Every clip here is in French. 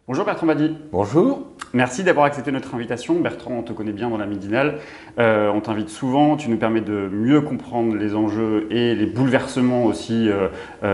Bonjour Bertrand Badi. Bonjour. Merci d'avoir accepté notre invitation. Bertrand, on te connaît bien dans la Midinale. On t'invite souvent, tu nous permets de mieux comprendre les enjeux et les bouleversements aussi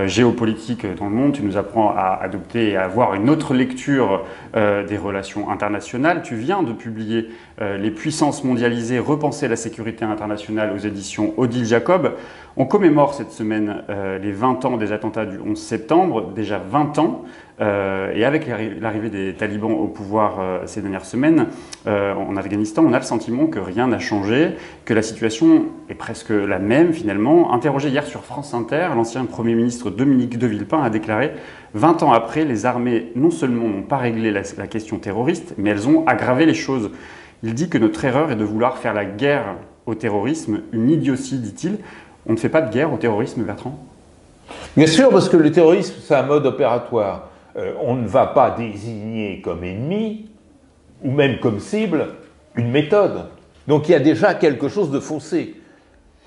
géopolitiques dans le monde. Tu nous apprends à adopter et à avoir une autre lecture des relations internationales. Tu viens de publier Les puissances mondialisées, repenser la sécurité internationale aux éditions Odile Jacob. On commémore cette semaine les 20 ans des attentats du 11 septembre, déjà 20 ans. Et avec l'arrivée des talibans au pouvoir ces dernières semaines en Afghanistan, on a le sentiment que rien n'a changé, que la situation est presque la même finalement. Interrogé hier sur France Inter, l'ancien Premier ministre Dominique de Villepin a déclaré « 20 ans après, les armées non seulement n'ont pas réglé la question terroriste, mais elles ont aggravé les choses ». Il dit que notre erreur est de vouloir faire la guerre au terrorisme, une idiotie, dit-il. On ne fait pas de guerre au terrorisme, Bertrand ? Bien sûr, parce que le terrorisme, c'est un mode opératoire. On ne va pas désigner comme ennemi, ou même comme cible, une méthode. Donc il y a déjà quelque chose de faussé.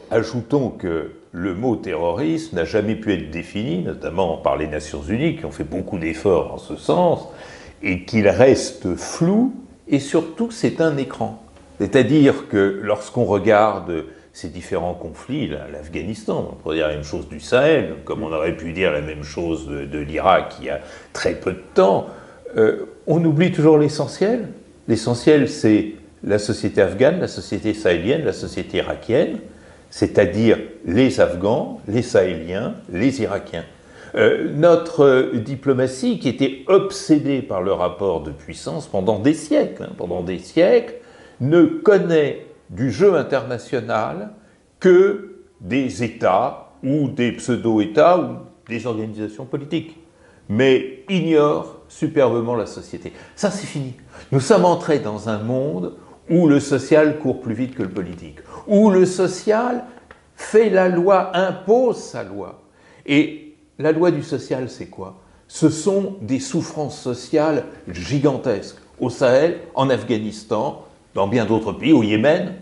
Ajoutons que le mot terrorisme n'a jamais pu être défini, notamment par les Nations Unies, qui ont fait beaucoup d'efforts en ce sens, et qu'il reste flou, et surtout c'est un écran. C'est-à-dire que lorsqu'on regarde ces différents conflits, l'Afghanistan, on pourrait dire la même chose du Sahel, comme on aurait pu dire la même chose de l'Irak il y a très peu de temps, on oublie toujours l'essentiel. L'essentiel, c'est la société afghane, la société sahélienne, la société irakienne, c'est-à-dire les Afghans, les Sahéliens, les Irakiens. Notre diplomatie, qui était obsédée par le rapport de puissance pendant des siècles, ne connaît du jeu international que des États ou des pseudo-États ou des organisations politiques, mais ignore superbement la société. Ça, c'est fini. Nous sommes entrés dans un monde où le social court plus vite que le politique, où le social fait la loi, impose sa loi. Et la loi du social, c'est quoi? Ce sont des souffrances sociales gigantesques, au Sahel, en Afghanistan, dans bien d'autres pays, au Yémen.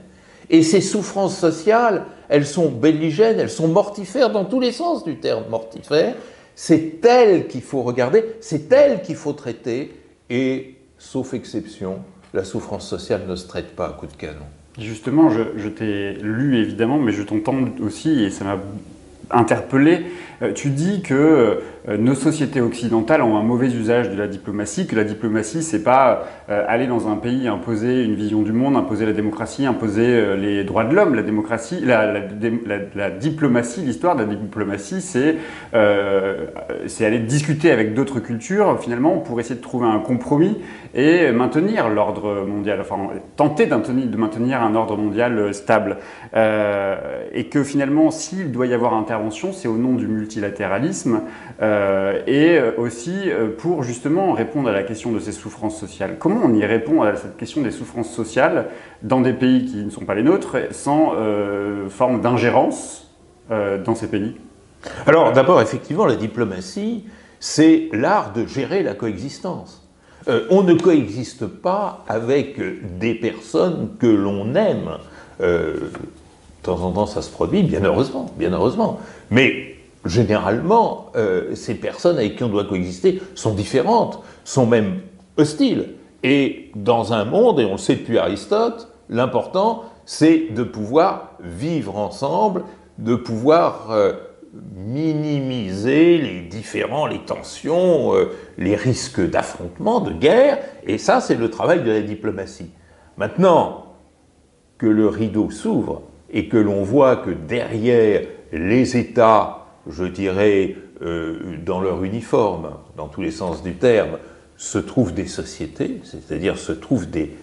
Et ces souffrances sociales, elles sont belligènes, elles sont mortifères dans tous les sens du terme mortifère. C'est elles qu'il faut regarder, c'est elles qu'il faut traiter, et, sauf exception, la souffrance sociale ne se traite pas à coups de canon. Justement, je t'ai lu évidemment, mais je t'entends aussi, et ça m'a interpellé. Tu dis que nos sociétés occidentales ont un mauvais usage de la diplomatie, que la diplomatie, c'est pas aller dans un pays, imposer une vision du monde, imposer la démocratie, imposer les droits de l'homme. La démocratie, la diplomatie, l'histoire de la diplomatie, c'est aller discuter avec d'autres cultures, finalement, pour essayer de trouver un compromis et maintenir l'ordre mondial, enfin, tenter de maintenir un ordre mondial stable. Et que finalement, s'il doit y avoir intervention, c'est au nom du multilatéralisme et aussi pour justement répondre à la question de ces souffrances sociales. Comment on y répond à cette question des souffrances sociales dans des pays qui ne sont pas les nôtres, sans forme d'ingérence dans ces pays? Alors d'abord, effectivement, la diplomatie, c'est l'art de gérer la coexistence. On ne coexiste pas avec des personnes que l'on aime. De temps en temps, ça se produit, bien heureusement. Mais généralement, ces personnes avec qui on doit coexister sont différentes, sont même hostiles. Et dans un monde, et on le sait depuis Aristote, l'important, c'est de pouvoir vivre ensemble, de pouvoir minimiser les différends, les tensions, les risques d'affrontement, de guerre. Et ça, c'est le travail de la diplomatie. Maintenant que le rideau s'ouvre, et que l'on voit que derrière les États, je dirais, dans leur uniforme, dans tous les sens du terme, se trouvent des sociétés, c'est-à-dire se trouvent des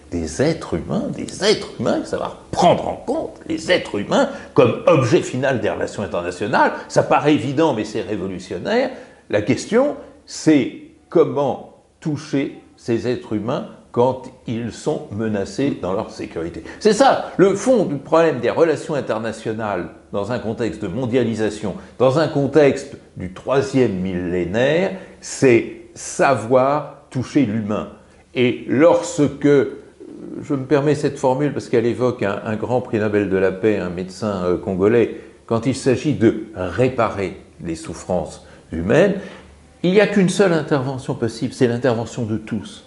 êtres humains, il faut savoir prendre en compte les êtres humains comme objet final des relations internationales. Ça paraît évident, mais c'est révolutionnaire. La question, c'est comment toucher ces êtres humains quand ils sont menacés dans leur sécurité. C'est ça, le fond du problème des relations internationales dans un contexte de mondialisation, dans un contexte du 3e millénaire, c'est savoir toucher l'humain. Et lorsque, je me permets cette formule parce qu'elle évoque un grand prix Nobel de la paix, un médecin congolais, quand il s'agit de réparer les souffrances humaines, il n'y a qu'une seule intervention possible, c'est l'intervention de tous.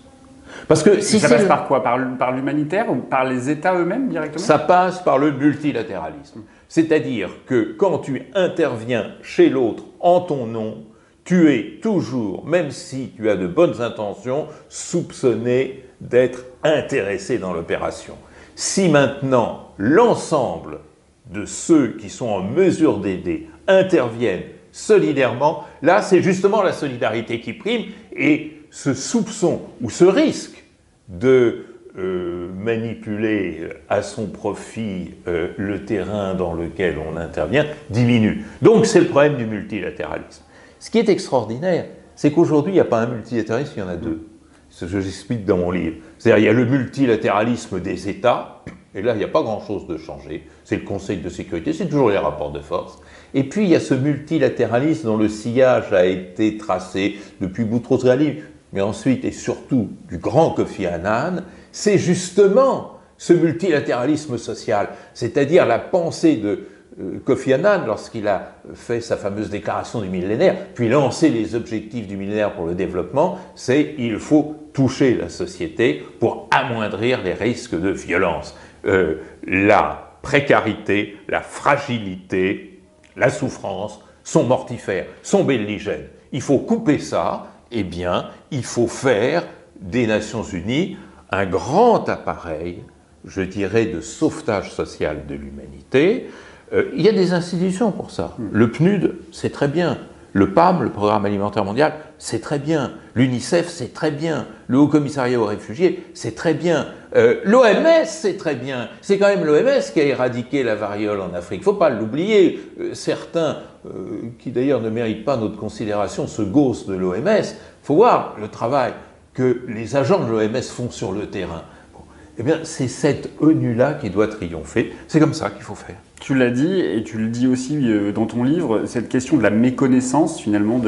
Parce que si ça passe par quoi? Par l'humanitaire ou par les États eux-mêmes directement? Ça passe par le multilatéralisme. C'est-à-dire que quand tu interviens chez l'autre en ton nom, tu es toujours, même si tu as de bonnes intentions, soupçonné d'être intéressé dans l'opération. Si maintenant l'ensemble de ceux qui sont en mesure d'aider interviennent solidairement, là c'est justement la solidarité qui prime, et ce soupçon ou ce risque de manipuler à son profit le terrain dans lequel on intervient diminue. Donc c'est le problème du multilatéralisme. Ce qui est extraordinaire, c'est qu'aujourd'hui il n'y a pas un multilatéralisme, il y en a deux. C'est ce que j'explique dans mon livre. C'est-à-dire il y a le multilatéralisme des États, et là il n'y a pas grand-chose de changé, c'est le Conseil de sécurité, c'est toujours les rapports de force. Et puis il y a ce multilatéralisme dont le sillage a été tracé depuis Boutros-Ghali, mais ensuite et surtout du grand Kofi Annan, c'est justement ce multilatéralisme social, c'est-à-dire la pensée de Kofi Annan lorsqu'il a fait sa fameuse déclaration du millénaire, puis lancé les objectifs du millénaire pour le développement, c'est il faut toucher la société pour amoindrir les risques de violence. La précarité, la fragilité, la souffrance sont mortifères, sont belligènes. Il faut couper ça, eh bien, il faut faire des Nations Unies un grand appareil, je dirais, de sauvetage social de l'humanité. Il y a des institutions pour ça. Le PNUD, c'est très bien. Le PAM, le Programme alimentaire mondial, c'est très bien. L'UNICEF, c'est très bien. Le Haut Commissariat aux réfugiés, c'est très bien. L'OMS, c'est très bien. C'est quand même l'OMS qui a éradiqué la variole en Afrique. Il ne faut pas l'oublier. Certains, qui d'ailleurs ne méritent pas notre considération, se gaussent de l'OMS. Il faut voir le travail que les agents de l'OMS font sur le terrain. Bon. Eh bien, c'est cette ONU-là qui doit triompher. C'est comme ça qu'il faut faire. Tu l'as dit, et tu le dis aussi dans ton livre, cette question de la méconnaissance finalement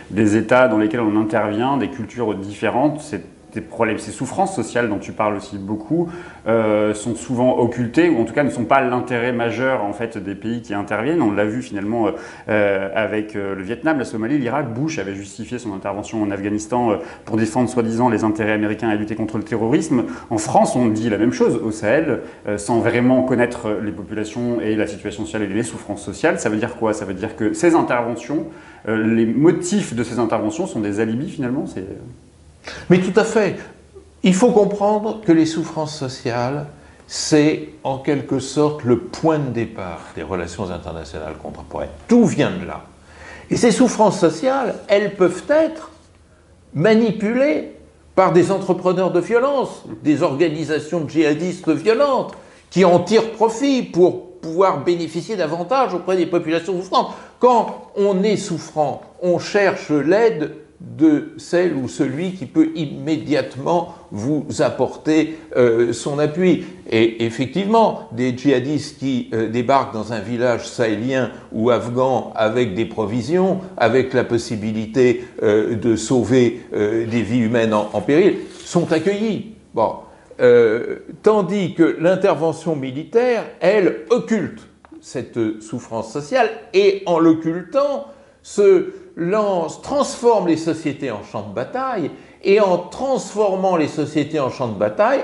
des États dans lesquels on intervient, des cultures différentes, ces problèmes, ces souffrances sociales dont tu parles aussi beaucoup, sont souvent occultées, ou en tout cas ne sont pas l'intérêt majeur en fait des pays qui interviennent. On l'a vu finalement avec le Vietnam, la Somalie, l'Irak. Bush avait justifié son intervention en Afghanistan pour défendre soi-disant les intérêts américains et lutter contre le terrorisme. En France, on dit la même chose au Sahel, sans vraiment connaître les populations et la situation sociale et les souffrances sociales. Ça veut dire quoi? Ça veut dire que ces interventions, les motifs de ces interventions sont des alibis finalement. Mais tout à fait. Il faut comprendre que les souffrances sociales, c'est en quelque sorte le point de départ des relations internationales contemporaines. Tout vient de là. Et ces souffrances sociales, elles peuvent être manipulées par des entrepreneurs de violence, des organisations djihadistes violentes, qui en tirent profit pour pouvoir bénéficier d'avantages auprès des populations souffrantes. Quand on est souffrant, on cherche l'aide de celle ou celui qui peut immédiatement vous apporter son appui. Et effectivement, des djihadistes qui débarquent dans un village sahélien ou afghan avec des provisions, avec la possibilité de sauver des vies humaines en péril, sont accueillis. Bon. Tandis que l'intervention militaire, elle, occulte cette souffrance sociale et en l'occultant, transforme les sociétés en champs de bataille, et en transformant les sociétés en champs de bataille,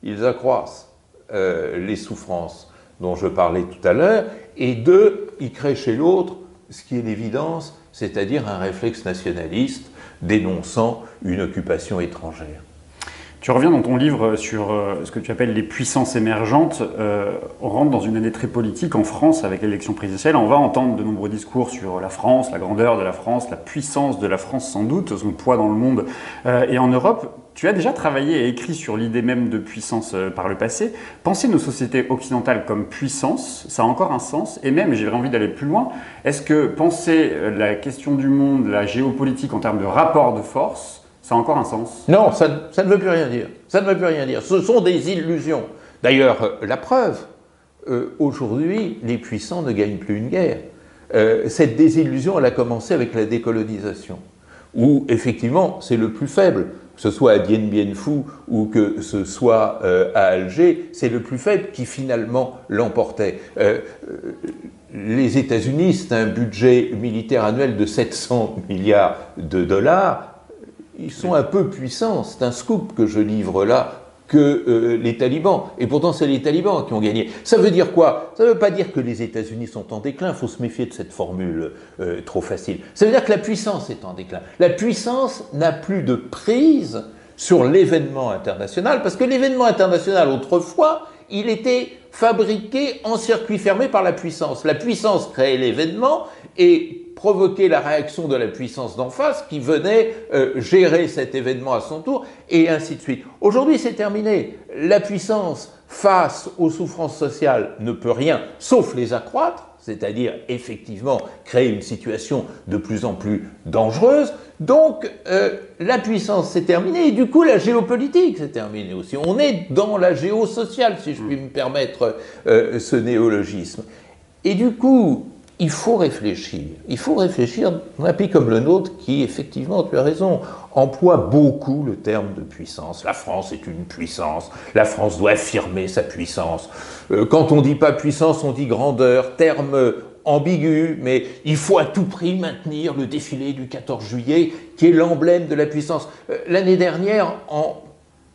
ils accroissent les souffrances dont je parlais tout à l'heure, et deux, ils créent chez l'autre ce qui est l'évidence, c'est-à-dire un réflexe nationaliste dénonçant une occupation étrangère. Tu reviens dans ton livre sur ce que tu appelles les puissances émergentes. On rentre dans une année très politique en France avec l'élection présidentielle. On va entendre de nombreux discours sur la France, la grandeur de la France, la puissance de la France sans doute, son poids dans le monde et en Europe. Tu as déjà travaillé et écrit sur l'idée même de puissance par le passé. Penser nos sociétés occidentales comme puissance, ça a encore un sens. Et même, j'ai envie d'aller plus loin, est-ce que penser la question du monde, la géopolitique en termes de rapport de force, ça a encore un sens? Non, ça ne veut plus rien dire. Ça ne veut plus rien dire. Ce sont des illusions. D'ailleurs, la preuve, aujourd'hui, les puissants ne gagnent plus une guerre. Cette désillusion, elle a commencé avec la décolonisation, où, effectivement, c'est le plus faible, que ce soit à Dien Bien Phu ou que ce soit à Alger, c'est le plus faible qui finalement l'emportait. Les États-Unis, c'est un budget militaire annuel de 700 milliards de dollars. Ils sont un peu puissants, c'est un scoop que je livre là, que les talibans. Et pourtant, c'est les talibans qui ont gagné. Ça veut dire quoi? Ça ne veut pas dire que les États-Unis sont en déclin, il faut se méfier de cette formule trop facile. Ça veut dire que la puissance est en déclin. La puissance n'a plus de prise sur l'événement international, parce que l'événement international, autrefois, il était fabriqué en circuit fermé par la puissance. La puissance créait l'événement et provoquait la réaction de la puissance d'en face qui venait gérer cet événement à son tour, et ainsi de suite. Aujourd'hui, c'est terminé. La puissance, face aux souffrances sociales, ne peut rien, sauf les accroître, c'est-à-dire effectivement créer une situation de plus en plus dangereuse. Donc la puissance s'est terminée et du coup la géopolitique s'est terminée aussi. On est dans la géosociale, si je puis me permettre ce néologisme. Et du coup, il faut réfléchir. Il faut réfléchir dans un pays comme le nôtre qui, effectivement, tu as raison, emploie beaucoup le terme de puissance. La France est une puissance. La France doit affirmer sa puissance. Quand on ne dit pas puissance, on dit grandeur. Terme ambigu, mais il faut à tout prix maintenir le défilé du 14 juillet, qui est l'emblème de la puissance. L'année dernière, en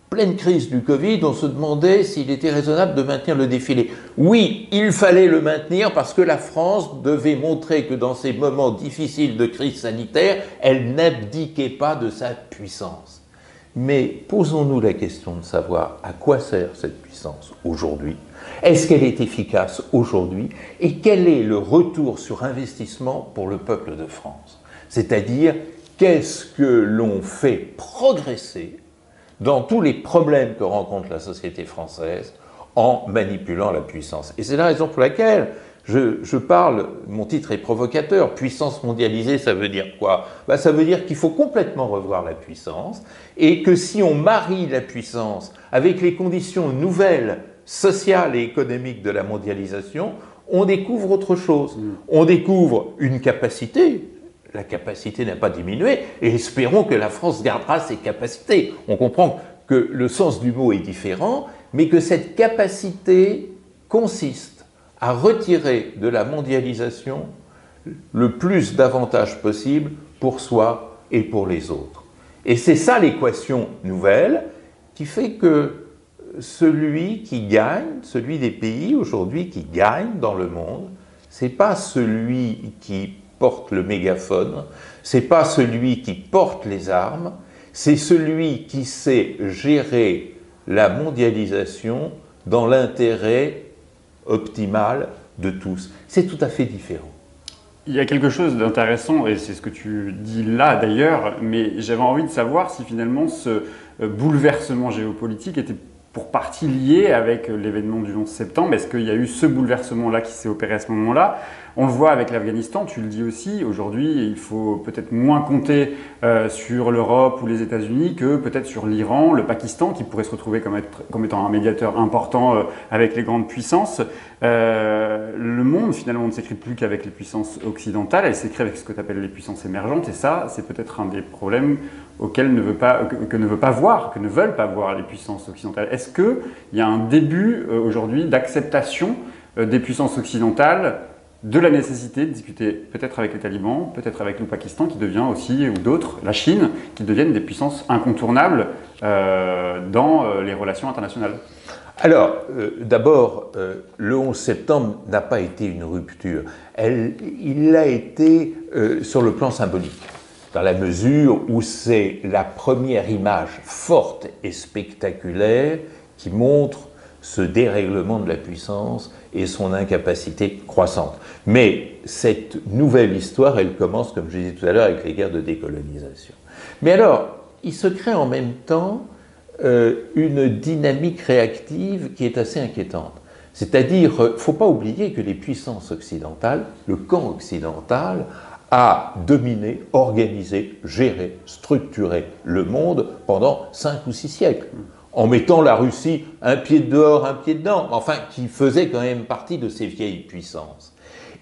pleine crise du Covid, on se demandait s'il était raisonnable de maintenir le défilé. Oui, il fallait le maintenir parce que la France devait montrer que dans ces moments difficiles de crise sanitaire, elle n'abdiquait pas de sa puissance. Mais posons-nous la question de savoir à quoi sert cette puissance aujourd'hui. Est-ce qu'elle est efficace aujourd'hui? Et quel est le retour sur investissement pour le peuple de France? C'est-à-dire, qu'est-ce que l'on fait progresser dans tous les problèmes que rencontre la société française en manipulant la puissance. Et c'est la raison pour laquelle je parle, mon titre est provocateur, puissance mondialisée, ça veut dire quoi? Ça veut dire qu'il faut complètement revoir la puissance et que si on marie la puissance avec les conditions nouvelles, sociales et économiques de la mondialisation, on découvre autre chose. On découvre une capacité. La capacité n'a pas diminué, et espérons que la France gardera ses capacités. On comprend que le sens du mot est différent, mais que cette capacité consiste à retirer de la mondialisation le plus d'avantages possible pour soi et pour les autres. Et c'est ça l'équation nouvelle qui fait que celui qui gagne, celui des pays aujourd'hui qui gagne dans le monde, c'est pas celui qui porte le mégaphone, c'est pas celui qui porte les armes, c'est celui qui sait gérer la mondialisation dans l'intérêt optimal de tous. C'est tout à fait différent. Il y a quelque chose d'intéressant, et c'est ce que tu dis là d'ailleurs, mais j'avais envie de savoir si finalement ce bouleversement géopolitique était pour partie lié avec l'événement du 11 septembre. Est-ce qu'il y a eu ce bouleversement-là qui s'est opéré à ce moment-là? On le voit avec l'Afghanistan, tu le dis aussi, aujourd'hui il faut peut-être moins compter sur l'Europe ou les États-Unis que peut-être sur l'Iran, le Pakistan, qui pourrait se retrouver comme étant un médiateur important avec les grandes puissances. Le monde finalement ne s'écrit plus qu'avec les puissances occidentales, elle s'écrit avec ce que tu appelles les puissances émergentes, et ça c'est peut-être un des problèmes auxquels ne veulent pas voir les puissances occidentales. Est-ce qu'il y a un début aujourd'hui d'acceptation des puissances occidentales de la nécessité de discuter peut-être avec les talibans, peut-être avec le Pakistan qui devient aussi, ou d'autres, la Chine, qui deviennent des puissances incontournables dans les relations internationales? Alors, d'abord, le 11 septembre n'a pas été une rupture. Il l'a été sur le plan symbolique, dans la mesure où c'est la première image forte et spectaculaire qui montre ce dérèglement de la puissance et son incapacité croissante. Mais cette nouvelle histoire, elle commence, comme je disais tout à l'heure, avec les guerres de décolonisation. Mais alors, il se crée en même temps une dynamique réactive qui est assez inquiétante. C'est-à-dire, il ne faut pas oublier que les puissances occidentales, le camp occidental, a dominé, organisé, géré, structuré le monde pendant 5 ou 6 siècles, en mettant la Russie un pied dehors, un pied dedans, enfin, qui faisait quand même partie de ces vieilles puissances.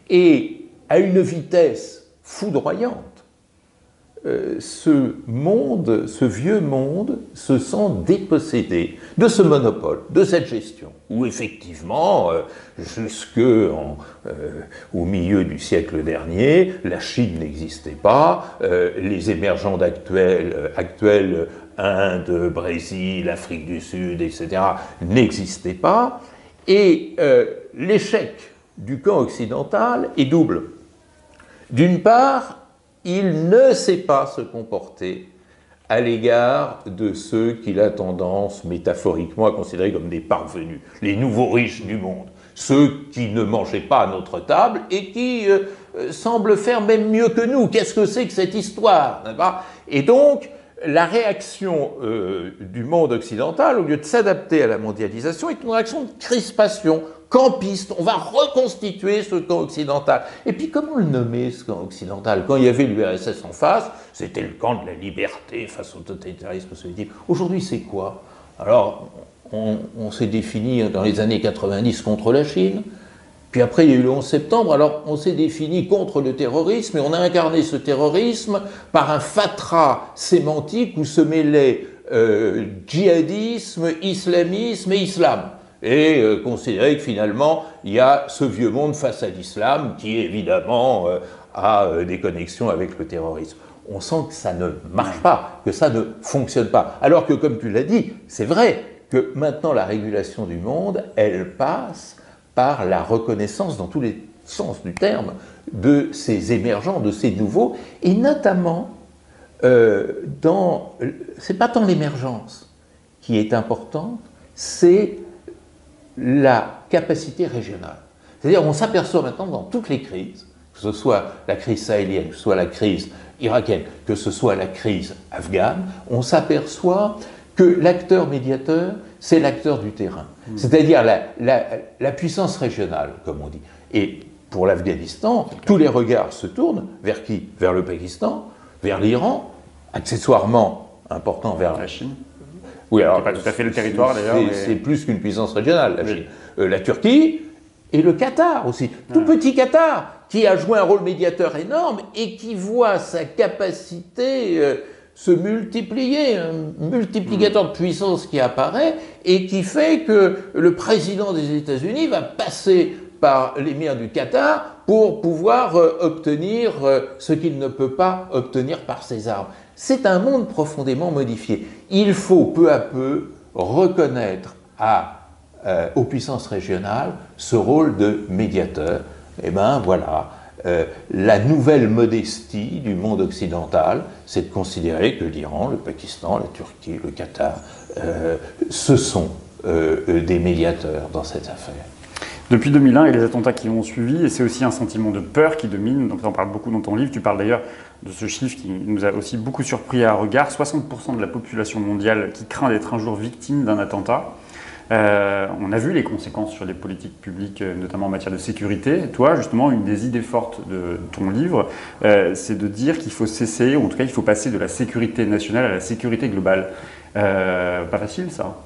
Et à une vitesse foudroyante, ce monde, ce vieux monde, se sent dépossédé de ce monopole, de cette gestion, où effectivement, au milieu du siècle dernier, la Chine n'existait pas, les émergents actuels, Inde, Brésil, Afrique du Sud, etc., n'existaient pas, et l'échec du camp occidental est double. D'une part, il ne sait pas se comporter à l'égard de ceux qu'il a tendance métaphoriquement à considérer comme des parvenus, les nouveaux riches du monde, ceux qui ne mangeaient pas à notre table et qui semblent faire même mieux que nous. Qu'est-ce que c'est que cette histoire, n'est-ce pas ? Et donc, la réaction du monde occidental, au lieu de s'adapter à la mondialisation, est une réaction de crispation, campiste. On va reconstituer ce camp occidental. Et puis, comment le nommer, ce camp occidental ? Quand il y avait l'URSS en face, c'était le camp de la liberté face au totalitarisme soviétique. Aujourd'hui, c'est quoi ? Alors, on s'est défini dans les années 90 contre la Chine. Puis après, il y a eu le 11 septembre, alors on s'est défini contre le terrorisme et on a incarné ce terrorisme par un fatras sémantique où se mêlaient djihadisme, islamisme et islam. Et considérer que finalement, il y a ce vieux monde face à l'islam qui, évidemment, a des connexions avec le terrorisme. On sent que ça ne marche pas, que ça ne fonctionne pas. Alors que, comme tu l'as dit, c'est vrai que maintenant la régulation du monde, elle passe par la reconnaissance, dans tous les sens du terme, de ces émergents, de ces nouveaux, et notamment, c'est pas tant l'émergence qui est importante, c'est la capacité régionale. C'est-à-dire, on s'aperçoit maintenant dans toutes les crises, que ce soit la crise sahélienne, que ce soit la crise irakienne, que ce soit la crise afghane, on s'aperçoit que l'acteur médiateur, c'est l'acteur du terrain. C'est-à-dire la puissance régionale, comme on dit. Et pour l'Afghanistan, tous les regards se tournent vers qui ? Vers le Pakistan, vers l'Iran, accessoirement important vers la Chine. Oui, alors, pas tout à fait le territoire d'ailleurs. C'est plus qu'une puissance régionale, la Chine. La Turquie et le Qatar aussi. Tout petit Qatar, qui a joué un rôle médiateur énorme et qui voit sa capacité se multiplier, un multiplicateur de puissance qui apparaît et qui fait que le président des États-Unis va passer par l'émir du Qatar pour pouvoir obtenir ce qu'il ne peut pas obtenir par ses armes. C'est un monde profondément modifié. Il faut peu à peu reconnaître aux puissances régionales ce rôle de médiateur. Et bien voilà, la nouvelle modestie du monde occidental, c'est de considérer que l'Iran, le Pakistan, la Turquie, le Qatar, ce sont des médiateurs dans cette affaire. Depuis 2001 et les attentats qui ont suivi, et c'est aussi un sentiment de peur qui domine, donc tu en parles beaucoup dans ton livre, tu parles d'ailleurs de ce chiffre qui nous a aussi beaucoup surpris à regard, 60% de la population mondiale qui craint d'être un jour victime d'un attentat. On a vu les conséquences sur les politiques publiques, notamment en matière de sécurité. Toi, justement, une des idées fortes de ton livre, c'est de dire qu'il faut cesser, ou en tout cas il faut passer de la sécurité nationale à la sécurité globale. Pas facile ça,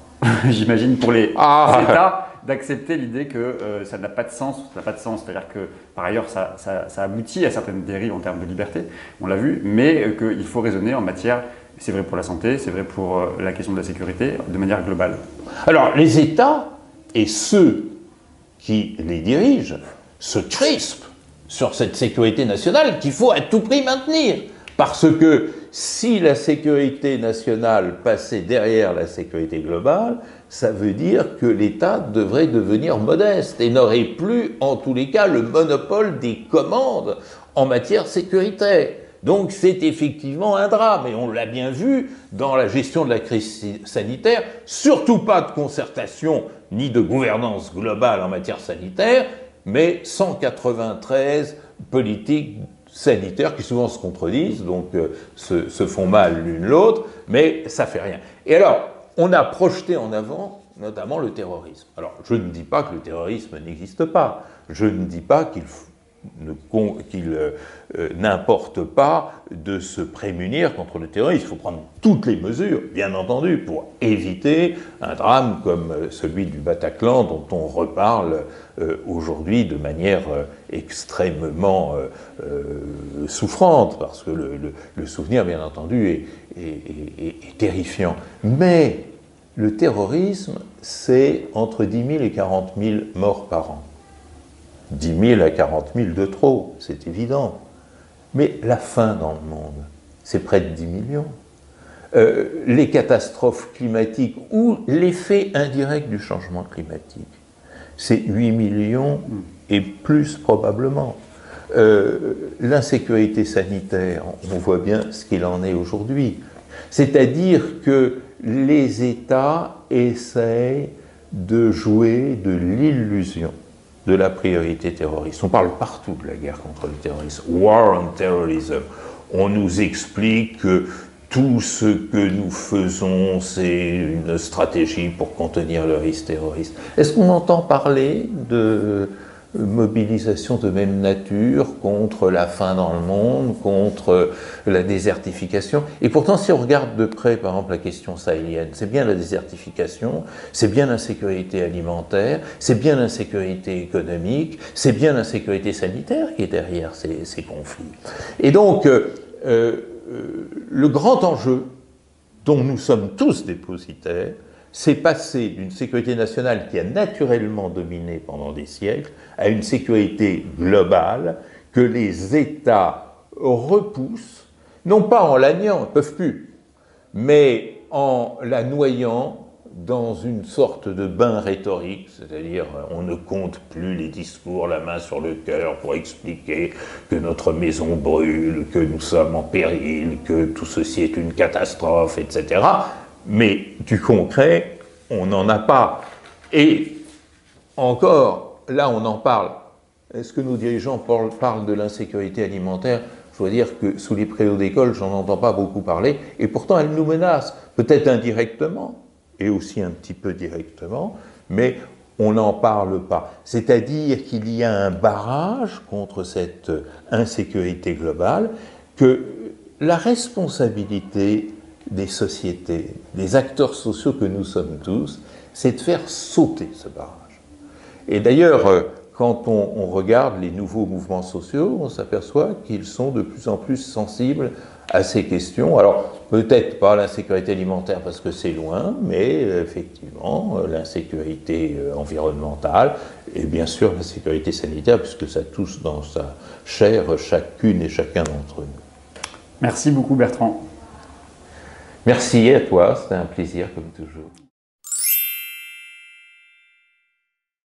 j'imagine, pour les États, d'accepter l'idée que ça n'a pas de sens. Ça n'a pas de sens, c'est-à-dire que par ailleurs ça aboutit à certaines dérives en termes de liberté, on l'a vu, mais qu'il faut raisonner en matière, c'est vrai pour la santé, c'est vrai pour la question de la sécurité, de manière globale. Alors les États et ceux qui les dirigent se crispent sur cette sécurité nationale qu'il faut à tout prix maintenir. Parce que si la sécurité nationale passait derrière la sécurité globale, ça veut dire que l'État devrait devenir modeste et n'aurait plus, en tous les cas, le monopole des commandes en matière sécuritaire. Donc c'est effectivement un drame, et on l'a bien vu dans la gestion de la crise sanitaire, surtout pas de concertation ni de gouvernance globale en matière sanitaire, mais 193 politiques sanitaires qui souvent se contredisent, donc se font mal l'une l'autre, mais ça fait rien. Et alors, on a projeté en avant notamment le terrorisme. Alors, je ne dis pas que le terrorisme n'existe pas, je ne dis pas qu'il n'importe pas de se prémunir contre le terrorisme. Il faut prendre toutes les mesures, bien entendu, pour éviter un drame comme celui du Bataclan dont on reparle aujourd'hui de manière extrêmement souffrante, parce que le souvenir, bien entendu, est terrifiant. Mais le terrorisme, c'est entre 10 000 et 40 000 morts par an. 10 000 à 40 000 de trop, c'est évident. Mais la faim dans le monde, c'est près de 10 millions. Les catastrophes climatiques ou l'effet indirect du changement climatique, c'est 8 millions et plus probablement. L'insécurité sanitaire, on voit bien ce qu'il en est aujourd'hui. C'est-à-dire que les États essayent de jouer de l'illusion de la priorité terroriste. On parle partout de la guerre contre le terrorisme. War on terrorism. On nous explique que tout ce que nous faisons, c'est une stratégie pour contenir le risque terroriste. Est-ce qu'on entend parler de mobilisation de même nature contre la faim dans le monde, contre la désertification? Et pourtant, si on regarde de près, par exemple, la question sahélienne, c'est bien la désertification, c'est bien l'insécurité alimentaire, c'est bien l'insécurité économique, c'est bien l'insécurité sanitaire qui est derrière ces conflits. Et donc, le grand enjeu dont nous sommes tous dépositaires, c'est passer d'une sécurité nationale qui a naturellement dominé pendant des siècles à une sécurité globale que les États repoussent, non pas en la niant, ils ne peuvent plus, mais en la noyant dans une sorte de bain rhétorique, c'est-à-dire on ne compte plus les discours la main sur le cœur pour expliquer que notre maison brûle, que nous sommes en péril, que tout ceci est une catastrophe, etc. Mais du concret, on n'en a pas. Et encore, là on en parle. Est-ce que nos dirigeants parlent de l'insécurité alimentaire? Je dois dire que sous les préaux d'école, j'en entends pas beaucoup parler, et pourtant elle nous menace, peut-être indirectement, et aussi un petit peu directement, mais on n'en parle pas. C'est-à-dire qu'il y a un barrage contre cette insécurité globale, que la responsabilité des sociétés, des acteurs sociaux que nous sommes tous, c'est de faire sauter ce barrage. Et d'ailleurs, quand on regarde les nouveaux mouvements sociaux, on s'aperçoit qu'ils sont de plus en plus sensibles à ces questions. Alors, peut-être pas l'insécurité alimentaire parce que c'est loin, mais effectivement, l'insécurité environnementale et bien sûr la sécurité sanitaire, puisque ça touche dans sa chair chacune et chacun d'entre nous. Merci beaucoup Bertrand. Merci à toi, c'était un plaisir comme toujours.